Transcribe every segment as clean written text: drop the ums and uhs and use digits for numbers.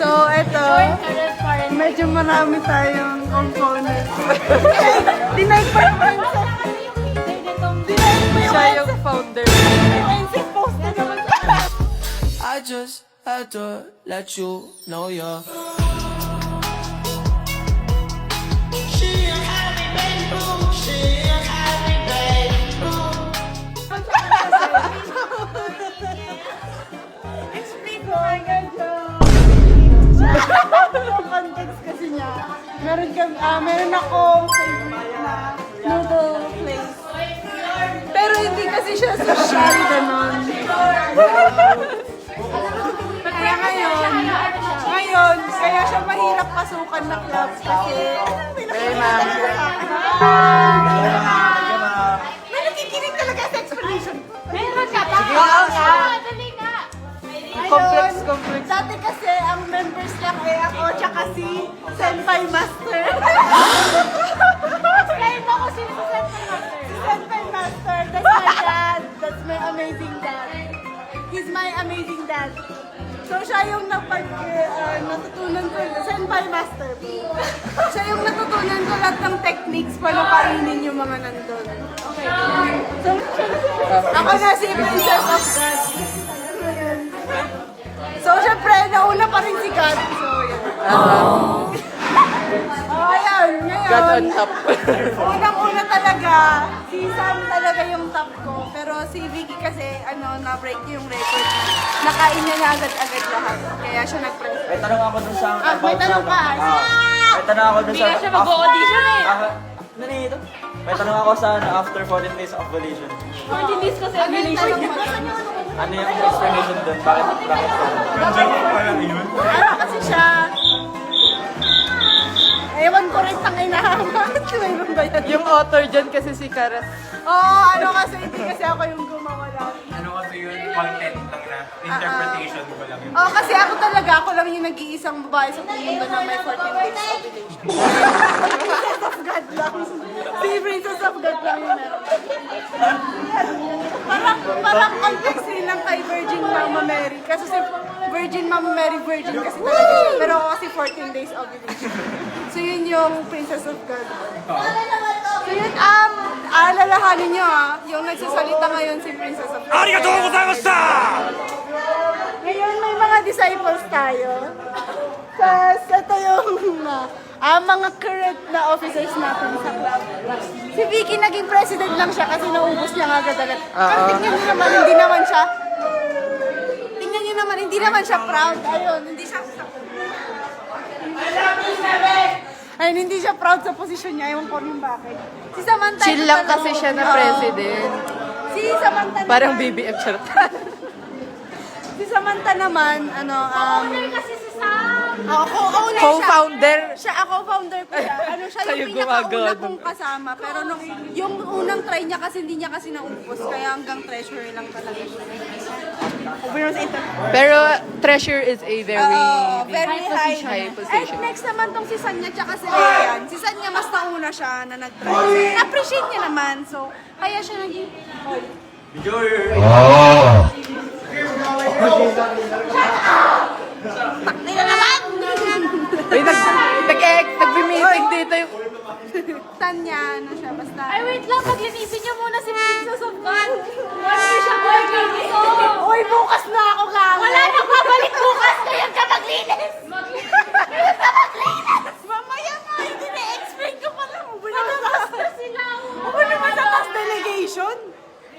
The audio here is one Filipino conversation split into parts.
So, eto, medyo marami tayong components. Dinaig pa yung princess. Dinaig pa yung Siya yung founder. princess post na naman. I just had to let you know you're. Explain mo agad yung context kasi niya. Meron akong favorite na noodle place. Pero hindi kasi siya social, ganon. Kaya siya mahirap pasukan na club kasi may nakikinig talaga sa explanation. Meron ka ba? Dali nga. Complex. Dati kasi ang members lang ay ako tsaka si Senpai Master. Explain mo kung sino sa Senpai Master. Si Senpai Master, that's my dad. That's my amazing dad. He's my amazing dad. So siya yung natutunan ko, Senpai Master. Siya yung natutunan ko lahat ng techniques paano kainin yung mga nandun. Okay. So, ako na si Princess of God. So, syempre, nauna pa rin si God. So, yun. Ayan, ngayon. God on top. Unang-una talaga, si Sam talaga yung top ko. Pero si Vicky kasi, na-break yung record. Nakain niya na agad-agad lahat. Kaya siya nag-press. May tanong ako dun sa... May tanong ka. May tanong ako dun sa... Hindi nga siya mag-audition eh. Nanito? May tanong ako sa after 14 days of ovulation. 14 days kasi Ano yung tanong mo? Ano yung explanation dun? Bakit ka? Ano kasi siya? Ewan ko rin tangay na hamat. Mayroon ba yan? Yung author dyan kasi si Karas. Oo, kasi hindi kasi ako yung gumawa lang. Ano kasi yun, content lang na interpretation ko lang yun. Oo, kasi ako lang yung nag-iisang babae sa mundo na may 14 days ovulation. Princess of God lang. Si Princess of God lang yung meron. Parang context rin lang kay Virgin Mama Mary. Kasi si Virgin Mama Mary, virgin kasi talaga siya. Pero ako kasi 14 days ovulation. So yun yung Princess of God. So yun, alalahanin nyo yung nagsasalita ngayon si Princess of God. Arigatou gozaimashita! Ngayon may mga disciples tayo. Tapos ito yung mga current na officers natin sa club. Si Vicky naging president lang siya kasi naubos niya nga agad-agad. Pero tingnan niyo naman, hindi naman siya proud. Ayun, hindi siya proud sa posisyon niya. Ewan ko rin bakit. Si Samantha. Chill lang kasi siya na president. Si Samantha Parang naman- BBM siya. Si Samantha naman, Kasi si Sam. co-owner Co-founder. siya. Ako, founder ko siya. Siya Kayo yung pinakauna gumagawa kong kasama. Pero yung unang try niya kasi hindi niya kasi naubos. Kaya hanggang treasurer lang talaga siya. Pero treasure is a very... Very high position. And next naman tong si Sanya tsaka si Ryan. Si Sanya mas nauna siya na nag-try. Appreciate niya naman. So, kaya siya naging... Takti na naman! Uy, nag-meeting dito yung... Sanya, siya, basta. Ay, wait lang. Paglinisin niyo muna si Princess of God. Hindi siya maglinis. Uy, bukas na ako kami! Wala nang babalik bukas. Ngayon ka maglinis. Mamaya nga, hindi na-explain ko pa lang. Malabas na sila. Ano ba sa task delegation?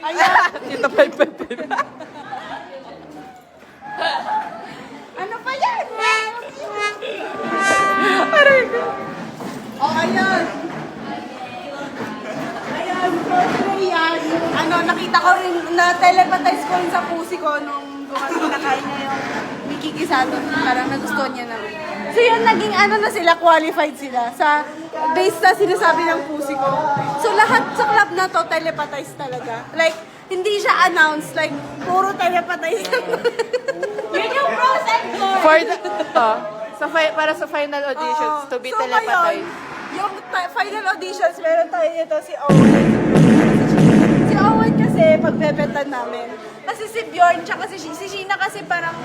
Ayan. Ito pa yung Ano pa yan? Aray ko. Oh, ayan. Ayan, grocery yan. Nakita ko rin, na-telepathize ko rin sa pusi ko nung nakain niya yung Mickey Gisado. Parang nagustuhan niya na. So yun, naging na sila, qualified sila sa base na sinasabi ng pusi ko. So lahat sa club na to, telepathize talaga. Like, hindi siya announced, like, puro telepathize. Yun yung pros and cons. For the... para sa final auditions, to be So, telepatized. ngayon, yung final auditions, meron tayo ito si Owen. Si Owen kasi pagbebetan namin. Kasi si Bjorn, tsaka si Sheena kasi parang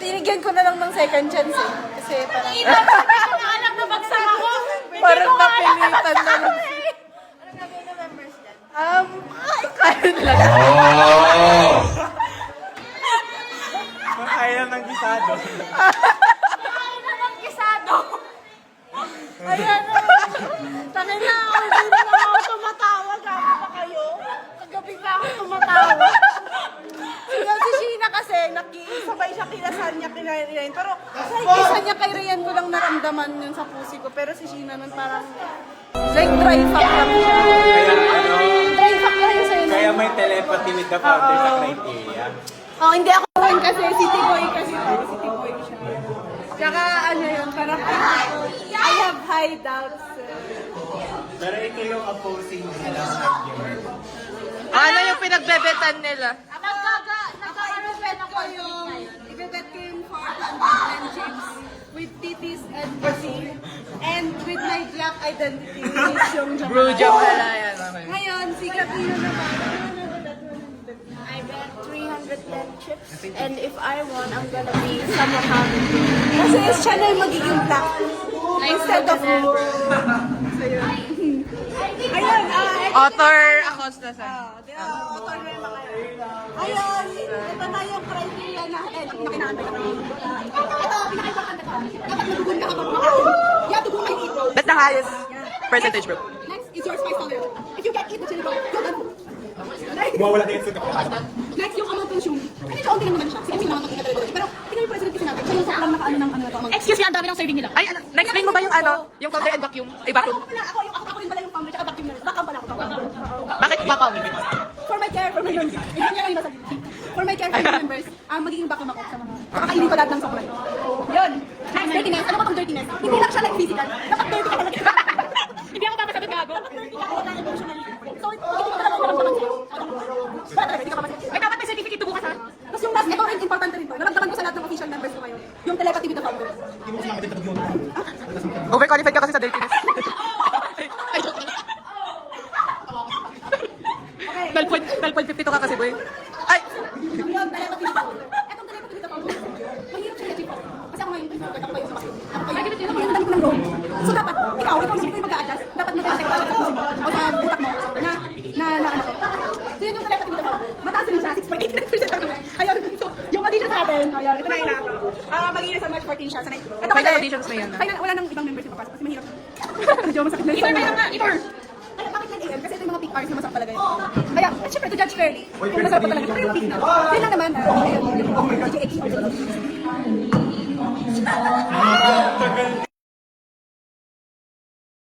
tinigyan ko na lang ng second chance eh. Kasi parang... Alam na bagsam ako. Parang napilitan na. Anong gagawin ng members dyan? Kain lang. Kaya ng gisado. Ay, naman kisado. Ayan na. Tanay na ako. Hindi na lang ako tumatawa. Gabi pa kayo. Kagabi pa ako tumatawa. Si Sheena kasi, nakisabay siya kila Sanya, kila Ryan. Pero sa Sanya kay Ryan ko lang naramdaman yun sa pusi ko. Pero si Sheena nun parang, like dry fuck lang siya. Kaya ano, Dry fuck lang yun sa'yo. kaya may telepathy with the founder sa criteria. Oh, hindi ako yun kasi city boy kasi to. City boy siya. Tsaka ano yun, parang I have high doubts. Pero ito yung opposing nilang argument. Ano yung pinagbebetan nila? Ibebet ko yung 400 chips with titties and pussy and with my black identity which is yung Bro, joke pala yan. Okay. Ngayon, si Kapino naman. I bet 310 chips. And if I won, I'm gonna be someone having. Kasi siya na yung magiging black instead of me. So yun. Ayun, Author Acosta sa. motor na yung mga yun. Ayun, ito na yung criteria natin. Pinakinaantay ko. Ito, pinaka-importante ko. Dapat nadugun ka habang kumakain. You have to do my eat. That's the highest percentage group. Next is your spice tolerance. If you get eat the chili ball, you're done. Mawawala na yung sugat. Next, yung amount consumed. Kasi kaunti lang naman siya. Sige, naman mag-ingat. Pero, tingnan yung president kasi natin. Siya yung saklang nakaano ng ano na to. Excuse me, ang dami ng serving nila. Ay, ano, na-explain mo ba yung ano? Yung founder and vacuum? Ay, vacuum. Ako rin pala yung founder, tsaka vacuum nurse. Backup pala ako. Bakit vacuum? For my care, for my members. Hindi niya yung nasa For my care, for my members, magiging backup ako sa mga kakakainin ko lahat ng supply. Yun. Next, dirtiness. Ano ba itong dirtiness? Hindi lang siya like physical. Dapat dirty ka talaga. Hindi ako papasagot gago. Dirty ka talaga emotionally. So, hindi ko talaga maramdaman sa'yo. Wala talaga, hindi ka mamasaya. Ay, dapat may certificate to bukas ha. Tapos yung last, ito rin importante rin to. Naramdaman ko sa lahat ng official members ko ngayon. Yung telepathy with the founder. Overqualified ka kasi sa dirtiness. Ay, joke lang. 12.52 ka kasi, boy. Ay! Yung telepathy with the founder. Etong telepathy with the founder. Mahirap siya i-achieve ko. Kasi ako ngayon, ako pa yung sa basket. Ako pa yung dami ko ng role. So dapat, ikaw yung mag-a-adjust. Dapat mag-a-adjust ka sa puso mo o sa utak mo na ano ko. So yun yung telepathy with the founder. Mataas rin siya, 6.89%. Ayun, so yung audition sa atin, ayun, ito na yung mag-iina sa March 14 siya. Sanay. Ito Final auditions na yan, ah. Final, wala nang ibang members yung papasok kasi mahirap. Medyo masakit na Itor na lang nga, Itor. Ay, bakit nag-AM? Kasi ito yung mga peak hours na masarap talaga yun. Kaya, syempre, to judge fairly, kung masarap pa talaga. Pero yung peak na. Yun lang naman, ayun, yung GAE or